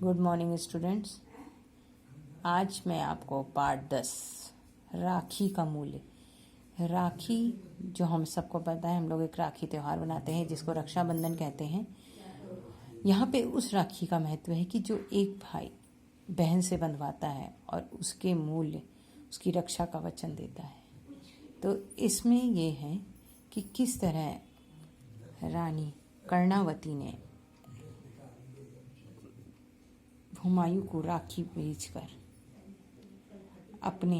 Good morning students. आज मैं आपको पार्ट 10 राखी का मूल्य। राखी जो हम सबको पता है, हम लोग एक राखी त्यौहार बनाते हैं जिसको रक्षाबंधन कहते हैं। यहाँ पे उस राखी का महत्व है कि जो एक भाई बहन से बंधवाता है और उसके मूल्य उसकी रक्षा का वचन देता है। तो इसमें ये है कि किस तरह रानी कर्णावती ने हुमायूं को राखी भेजकर अपने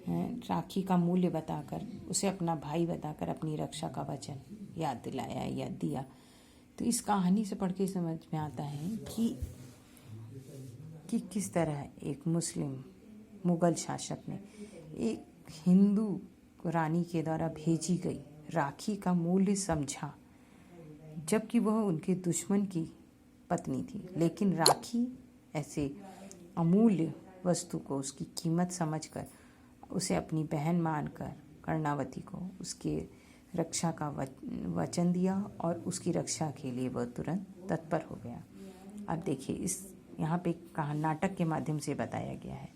राखी का मूल्य बताकर, उसे अपना भाई बताकर अपनी रक्षा का वचन याद दिलाया या दिया। तो इस कहानी से पढ़ के समझ में आता है कि किस तरह एक मुस्लिम मुगल शासक ने एक हिंदू रानी के द्वारा भेजी गई राखी का मूल्य समझा, जबकि वह उनके दुश्मन की पत्नी थी। लेकिन राखी ऐसे अमूल्य वस्तु को उसकी कीमत समझकर उसे अपनी बहन मानकर कर्णावती को उसके रक्षा का वचन दिया और उसकी रक्षा के लिए वह तुरंत तत्पर हो गया। अब देखिए, इस यहाँ पे कहा नाटक के माध्यम से बताया गया है।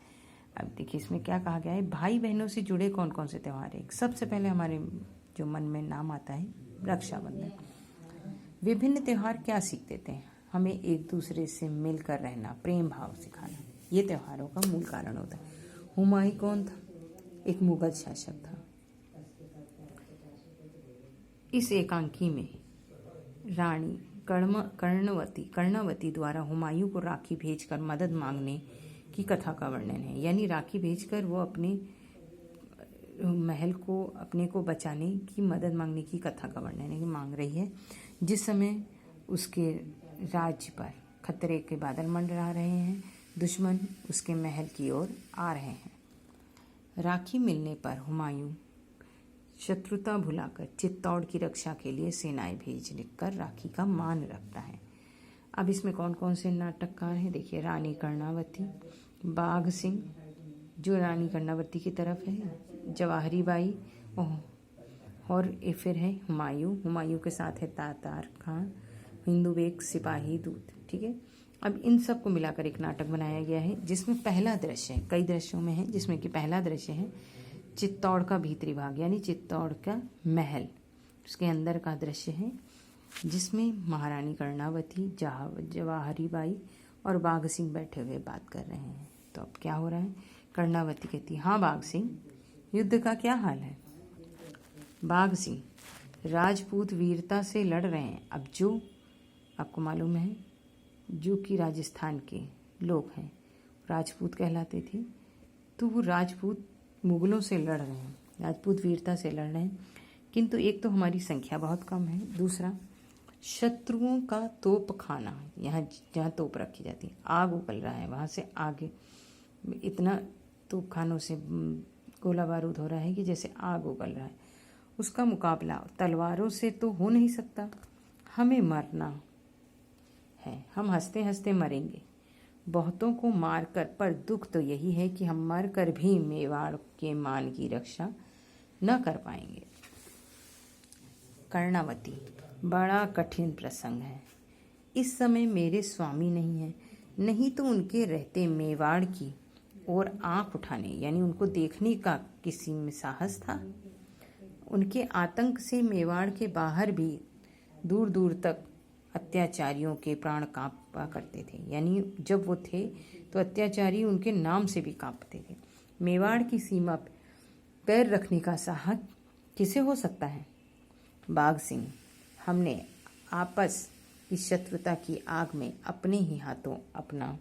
अब देखिए इसमें क्या कहा गया है। भाई बहनों से जुड़े कौन कौन से त्यौहार है। सबसे पहले हमारे जो मन में नाम आता है रक्षाबंधन। विभिन्न त्यौहार क्या सीख देते हैं, हमें एक दूसरे से मिलकर रहना, प्रेम भाव सिखाना। ये त्योहारों का मूल कारण होता है। हुमायूं कौन था? एक मुगल शासक था। इस एकांकी में रानी कर्णावती द्वारा हुमायूं को राखी भेजकर मदद मांगने की कथा का वर्णन है। यानी राखी भेजकर वो अपने महल को, अपने को बचाने की मदद मांगने की कथा का वर्णन है, मांग रही है। जिस समय उसके राज्य पर खतरे के बादल मंडरा रहे हैं, दुश्मन उसके महल की ओर आ रहे हैं। राखी मिलने पर हुमायूं शत्रुता भुलाकर चित्तौड़ की रक्षा के लिए सेनाएं भेजकर राखी का मान रखता है। अब इसमें कौन कौन से नाटककार हैं देखिए। रानी कर्णावती, बाघ सिंह जो रानी कर्णावती की तरफ है, जवाहरी बाई, और फिर है हुमायूं के साथ है तातार खान, हिंदू बेग, सिपाही दूत। ठीक है। अब इन सब को मिलाकर एक नाटक बनाया गया है जिसमें पहला दृश्य है, कई दृश्यों में है, जिसमें कि पहला दृश्य है चित्तौड़ का भीतरी भाग, यानी चित्तौड़ का महल, उसके अंदर का दृश्य है, जिसमें महारानी कर्णावती, जवाहरी बाई और बाघ सिंह बैठे हुए बात कर रहे हैं। तो अब क्या हो रहा है। कर्णावती कहती, हाँ बाघ सिंह, युद्ध का क्या हाल है। बाघ सिंह, राजपूत वीरता से लड़ रहे हैं। अब जो आपको मालूम है, जो कि राजस्थान के लोग हैं राजपूत कहलाते थे, तो वो राजपूत मुगलों से लड़ रहे हैं, राजपूत वीरता से लड़ रहे हैं। किंतु एक तो हमारी संख्या बहुत कम है, दूसरा शत्रुओं का तोप खाना, यहाँ जहाँ तोप रखी जाती है, आग उगल रहा है, वहाँ से आगे इतना तोप खानों से गोला बारूद हो रहा है कि जैसे आग उगल रहा है। उसका मुकाबला तलवारों से तो हो नहीं सकता, हमें मरना है, हम हंसते हंसते मरेंगे बहुतों को मारकर, पर दुख तो यही है कि हम मरकर भी मेवाड़ के मान की रक्षा न कर पाएंगे। कर्णावती, बड़ा कठिन प्रसंग है। इस समय मेरे स्वामी नहीं है, नहीं तो उनके रहते मेवाड़ की और आंख उठाने, यानी उनको देखने का किसी में साहस था। उनके आतंक से मेवाड़ के बाहर भी दूर दूर तक अत्याचारियों के प्राण कांपा करते थे। यानी जब वो थे तो अत्याचारी उनके नाम से भी कांपते थे। मेवाड़ की सीमा पर पैर रखने का साहस किसे हो सकता है। बाघ सिंह, हमने आपस की शत्रुता की आग में अपने ही हाथों अपना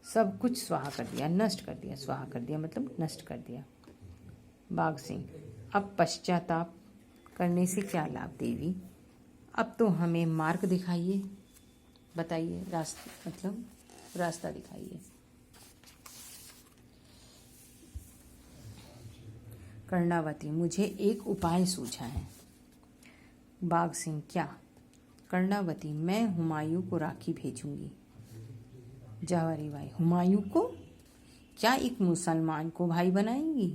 सब कुछ स्वाहा कर दिया, नष्ट कर दिया। स्वाहा कर दिया मतलब नष्ट कर दिया। बाघ सिंह, अब पश्चाताप करने से क्या लाभ देवी, अब तो हमें मार्ग दिखाइए, बताइए, रास्ता दिखाइए। कर्णावती, मुझे एक उपाय सूझा है। बाघ सिंह, क्या। कर्णावती, मैं हुमायूं को राखी भेजूंगी। जवाहरी बाई, हुमायूं को? क्या एक मुसलमान को भाई बनाओगी?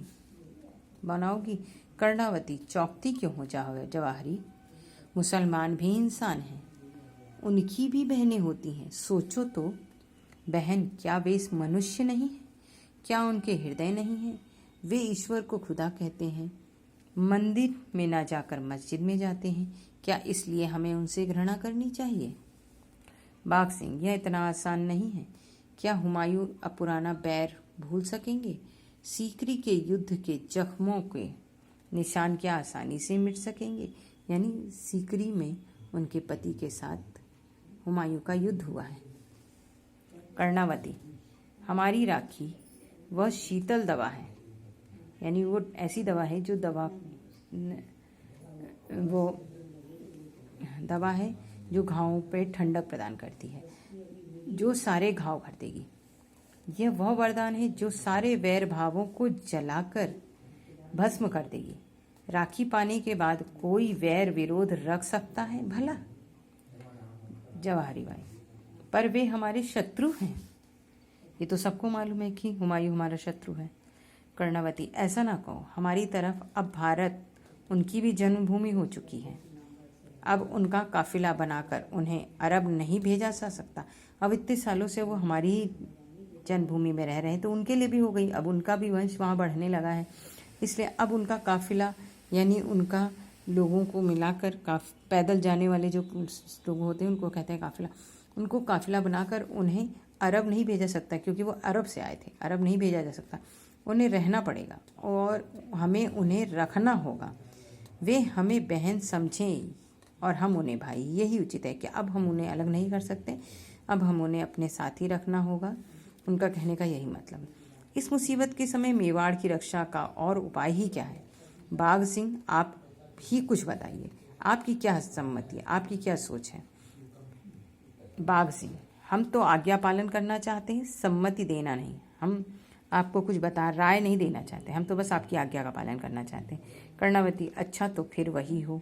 कर्णावती, चौकती क्यों हो जवाहरी, मुसलमान भी इंसान हैं, उनकी भी बहनें होती हैं। सोचो तो बहन, क्या वे इस मनुष्य नहीं है? क्या उनके हृदय नहीं है? वे ईश्वर को खुदा कहते हैं, मंदिर में ना जाकर मस्जिद में जाते हैं। क्या इसलिए हमें उनसे घृणा करनी चाहिए? बाघ सिंह, यह इतना आसान नहीं है। क्या हुमायूं अब पुराना बैर भूल सकेंगे? सीकरी के युद्ध के जख्मों के निशान क्या आसानी से मिट सकेंगे? यानी सीकरी में उनके पति के साथ हुमायूं का युद्ध हुआ है। कर्णावती, हमारी राखी वह शीतल दवा है, यानी वो ऐसी दवा है जो दवा है जो घावों पे ठंडक प्रदान करती है, जो सारे घाव भर देगी। यह वह वरदान है जो सारे वैर भावों को जलाकर भस्म कर देगी। राखी पाने के बाद कोई वैर विरोध रख सकता है भला? जवाहरी बाई, पर वे हमारे शत्रु हैं। ये तो सबको मालूम है कि हुमायूं हमारा शत्रु है। कर्णावती, ऐसा ना कहो। हमारी तरफ अब भारत उनकी भी जन्मभूमि हो चुकी है। अब उनका काफिला बनाकर उन्हें अरब नहीं भेजा जा सकता। अब इतने सालों से वो हमारी ही जन्मभूमि में रह रहे हैं, तो उनके लिए भी हो गई। अब उनका भी वंश वहाँ बढ़ने लगा है, इसलिए अब उनका काफिला, यानी उनका लोगों को मिलाकर पैदल जाने वाले जो लोग होते हैं उनको कहते हैं काफिला। उनको काफिला बनाकर उन्हें अरब नहीं भेजा सकता, क्योंकि वो अरब से आए थे। अरब नहीं भेजा जा सकता, उन्हें रहना पड़ेगा और हमें उन्हें रखना होगा। वे हमें बहन समझें और हम उन्हें भाई। यही उचित है कि अब हम उन्हें अलग नहीं कर सकते, अब हम उन्हें अपने साथ ही रखना होगा। उनका कहने का यही मतलब। इस मुसीबत के समय मेवाड़ की रक्षा का और उपाय ही क्या है? बाघ सिंह, आप ही कुछ बताइए। आपकी क्या सम्मति है, आपकी क्या सोच है? बाघ सिंह, हम तो आज्ञा पालन करना चाहते हैं, सम्मति देना नहीं। हम आपको कुछ राय नहीं देना चाहते, हम तो बस आपकी आज्ञा का पालन करना चाहते हैं। कर्णावती, अच्छा तो फिर वही हो।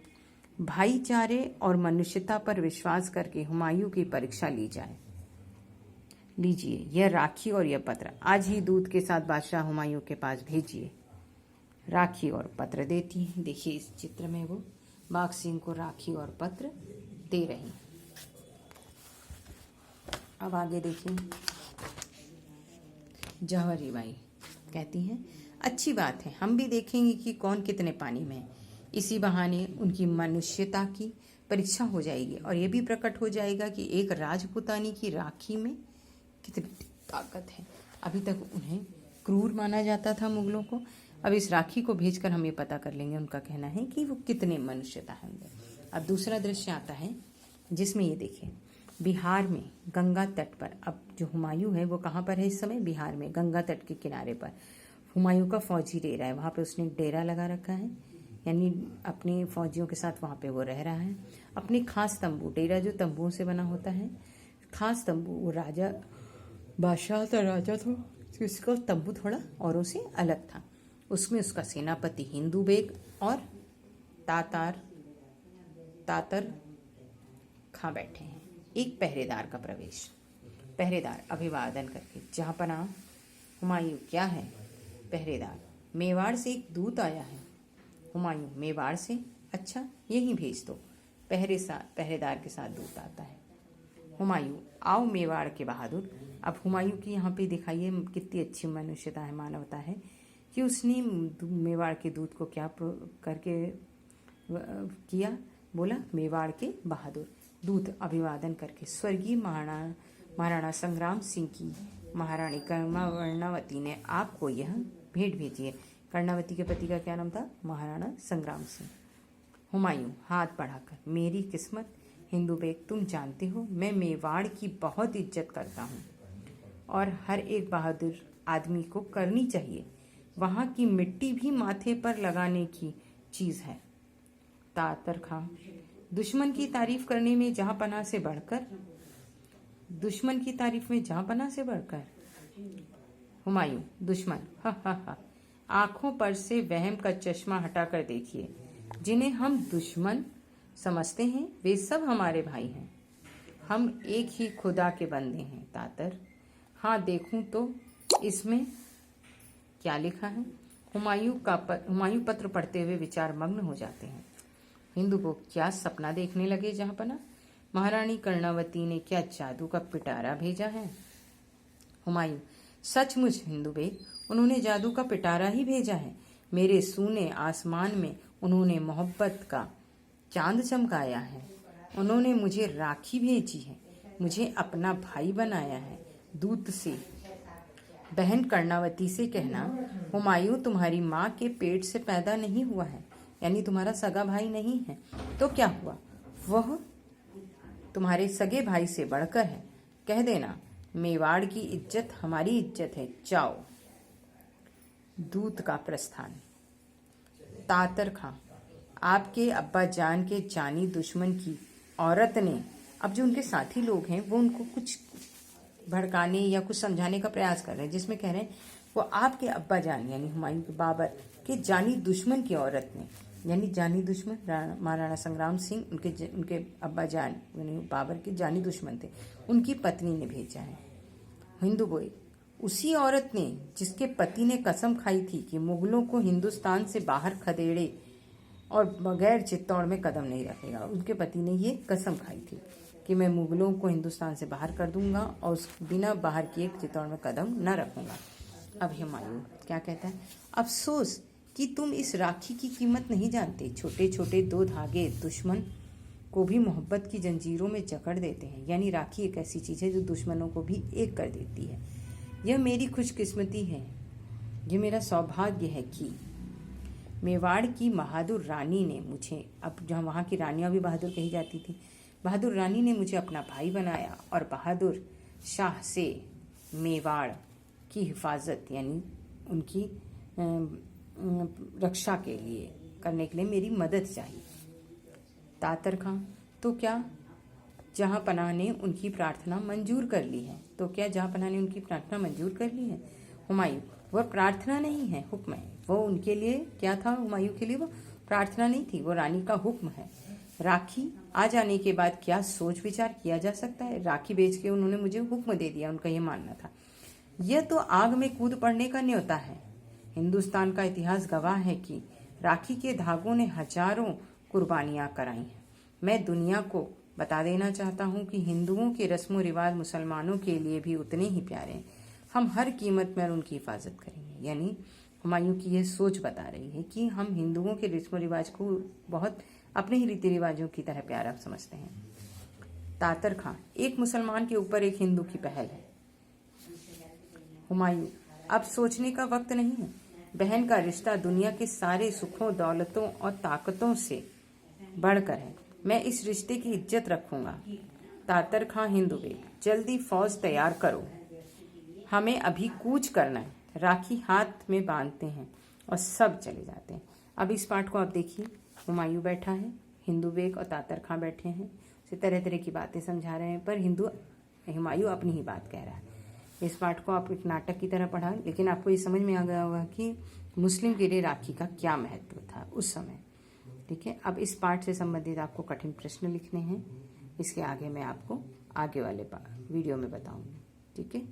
भाईचारे और मनुष्यता पर विश्वास करके हुमायूं की परीक्षा ली जाए। लीजिए यह राखी और यह पत्र, आज ही दूत के साथ बादशाह हुमायूं के पास भेजिए। राखी और पत्र देती है। देखिए इस चित्र में वो बाघ सिंह को राखी और पत्र दे रही। अब आगे देखिए, जवाहरी बाई कहती हैं, अच्छी बात है, हम भी देखेंगे कि कौन कितने पानी में है। इसी बहाने उनकी मनुष्यता की परीक्षा हो जाएगी और ये भी प्रकट हो जाएगा कि एक राजपुतानी की राखी में कितनी ताकत है। अभी तक उन्हें क्रूर माना जाता था मुगलों को, अब इस राखी को भेजकर हम ये पता कर लेंगे उनका कहना है कि वो कितने मनुष्यता है उनमें। अब दूसरा दृश्य आता है जिसमें ये देखिए, बिहार में गंगा तट पर, अब जो हुमायूं है वो कहाँ पर है इस समय? बिहार में गंगा तट के किनारे पर हुमायूं का फौजी डेरा है। वहाँ पे उसने एक डेरा लगा रखा है, यानी अपने फौजियों के साथ वहाँ पे वो रह रहा है। अपने खास तंबू, डेरा जो तंबुओं से बना होता है, खास तंबू, वो राजा बादशाह था, राजा था, इसका तंबू थोड़ा औरों से अलग था। उसमें उसका सेनापति हिंदू बेग और तातर खां बैठे हैं। एक पहरेदार का प्रवेश। पहरेदार अभिवादन करके, जहाँ पनाह हुमायूं, क्या है? पहरेदार, मेवाड़ से एक दूत आया है। हुमायूं, मेवाड़ से? अच्छा, यही भेज दो। पहरेदार के साथ दूत आता है। हुमायूं, आओ मेवाड़ के बहादुर। अब हुमायूं की यहाँ पे दिखाइए कितनी अच्छी मनुष्यता है, मानवता है कि उसने मेवाड़ के दूत को क्या करके किया, बोला मेवाड़ के बहादुर। दूत अभिवादन करके, स्वर्गीय महाराणा संग्राम सिंह की महारानी कर्णावती ने आपको यह भेंट भेजी है। कर्णावती के पति का क्या नाम था? महाराणा संग्राम सिंह। हुमायूं हाथ बढ़ाकर, मेरी किस्मत हिंदू बेग, तुम जानते हो मैं मेवाड़ की बहुत इज्जत करता हूँ और हर एक बहादुर आदमी को करनी चाहिए। वहाँ की मिट्टी भी माथे पर लगाने की चीज़ है। तातर खां, दुश्मन की तारीफ करने में जहाँ पनाह से बढ़कर, दुश्मन की तारीफ में जहाँ पनाह से बढ़कर। हुमायूं, दुश्मन, हा हा हा, आंखों पर से वहम का चश्मा हटाकर देखिए। जिन्हें हम दुश्मन समझते हैं वे सब हमारे भाई हैं। हम एक ही खुदा के बंदे हैं। तातर, हाँ देखूं तो इसमें क्या लिखा है? हुमायूं पत्र पढ़ते हुए विचार मग्न हो जाते हैं। हिंदू को क्या सपना देखने लगे जहाँ पनाह? महारानी कर्णावती ने क्या जादू का पिटारा भेजा है? हुमायूं, सचमुच हिंदू बेग, उन्होंने जादू का पिटारा ही भेजा है। मेरे सूने आसमान में उन्होंने मोहब्बत का चांद चमकाया है। उन्होंने मुझे राखी भेजी है, मुझे अपना भाई बनाया है। दूत से बहन कर्णावती से कहना, हुमायूं तुम्हारी माँ के पेट से पैदा नहीं हुआ है, यानी तुम्हारा सगा भाई नहीं है, तो क्या हुआ? वह तुम्हारे सगे भाई से बढ़कर है। कह देना, मेवाड़ की इज्जत हमारी इज्जत है, जाओ। दूत का प्रस्थान। तातर खां, आपके अब्बा जान के जानी दुश्मन की औरत ने, अब जो उनके साथी लोग हैं वो उनको कुछ भड़काने या कुछ समझाने का प्रयास कर रहे हैं, जिसमें कह रहे हैं वो आपके अब्बा जान यानी हुमायूं के बाबर के जानी दुश्मन की औरत ने, यानी जानी दुश्मन महाराणा संग्राम सिंह उनके अब्बा जान यानी बाबर के जानी दुश्मन थे, उनकी पत्नी ने भेजा है। हिंदू बोए, उसी औरत ने जिसके पति ने कसम खाई थी कि मुगलों को हिंदुस्तान से बाहर खदेड़े और बगैर चित्तौड़ में कदम नहीं रखेगा, उनके पति ने ये कसम खाई थी कि मैं मुगलों को हिंदुस्तान से बाहर कर दूंगा और उस बिना बाहर किए चित्तौड़ में कदम न रखूंगा। अब हुमायूं क्या कहता है? अफसोस कि तुम इस राखी की कीमत नहीं जानते। छोटे छोटे 2 धागे दुश्मन को भी मोहब्बत की जंजीरों में जकड़ देते हैं, यानी राखी एक ऐसी चीज है जो दुश्मनों को भी एक कर देती है। यह मेरी खुशकिस्मती है, यह मेरा सौभाग्य है कि मेवाड़ की बहादुर रानी ने मुझे, अब जहाँ वहाँ की रानियां भी बहादुर कही जाती थी, बहादुर रानी ने मुझे अपना भाई बनाया और बहादुर शाह से मेवाड़ की हिफाजत यानी उनकी रक्षा के लिए करने के लिए मेरी मदद चाहिए। तातर खां, तो क्या जहाँ पनाह ने उनकी प्रार्थना मंजूर कर ली है? तो क्या जहाँ पनाह ने उनकी प्रार्थना मंजूर कर ली है? हुमायूं, वह प्रार्थना नहीं है, हुक्म है। वो उनके लिए क्या था? हुमायूं के लिए वो प्रार्थना नहीं थी, वो रानी का हुक्म है। राखी आ जाने के बाद क्या सोच विचार किया जा सकता है? राखी बेच के उन्होंने मुझे हुक्म दे दिया, उनका ये मानना था। यह तो आग में कूद पड़ने का न्योता है। हिंदुस्तान का इतिहास गवाह है कि राखी के धागों ने हजारों कुर्बानियां कराई हैं। मैं दुनिया को बता देना चाहता हूँ कि हिंदुओं के रस्मों रिवाज मुसलमानों के लिए भी उतने ही प्यारे हैं। हम हर कीमत में उनकी हिफाजत करेंगे। यानी हुमायूं की यह सोच बता रही है कि हम हिंदुओं के रस्मों रिवाज को बहुत अपने ही रीति रिवाजों की तरह प्यारा समझते हैं। तातर खां, एक मुसलमान के ऊपर एक हिंदू की पहल है। हुमायूं, अब सोचने का वक्त नहीं है। बहन का रिश्ता दुनिया के सारे सुखों, दौलतों और ताकतों से बढ़कर है। मैं इस रिश्ते की इज्जत रखूंगा। तातर खां हिंदू बेग, जल्दी फौज तैयार करो, हमें अभी कूच करना है। राखी हाथ में बांधते हैं और सब चले जाते हैं। अब इस पाठ को आप देखिए, हुमायूं बैठा है, हिंदू बेग और तातर खां बैठे हैं, उसे तरह तरह की बातें समझा रहे हैं, पर हुमायूं अपनी ही बात कह रहा है। इस पाठ को आप एक नाटक की तरह पढ़ा, लेकिन आपको ये समझ में आ गया होगा कि मुस्लिम के लिए राखी का क्या महत्व था उस समय। ठीक है, अब इस पाठ से संबंधित आपको कठिन प्रश्न लिखने हैं। इसके आगे मैं आपको आगे वाले वीडियो में बताऊंगी। ठीक है।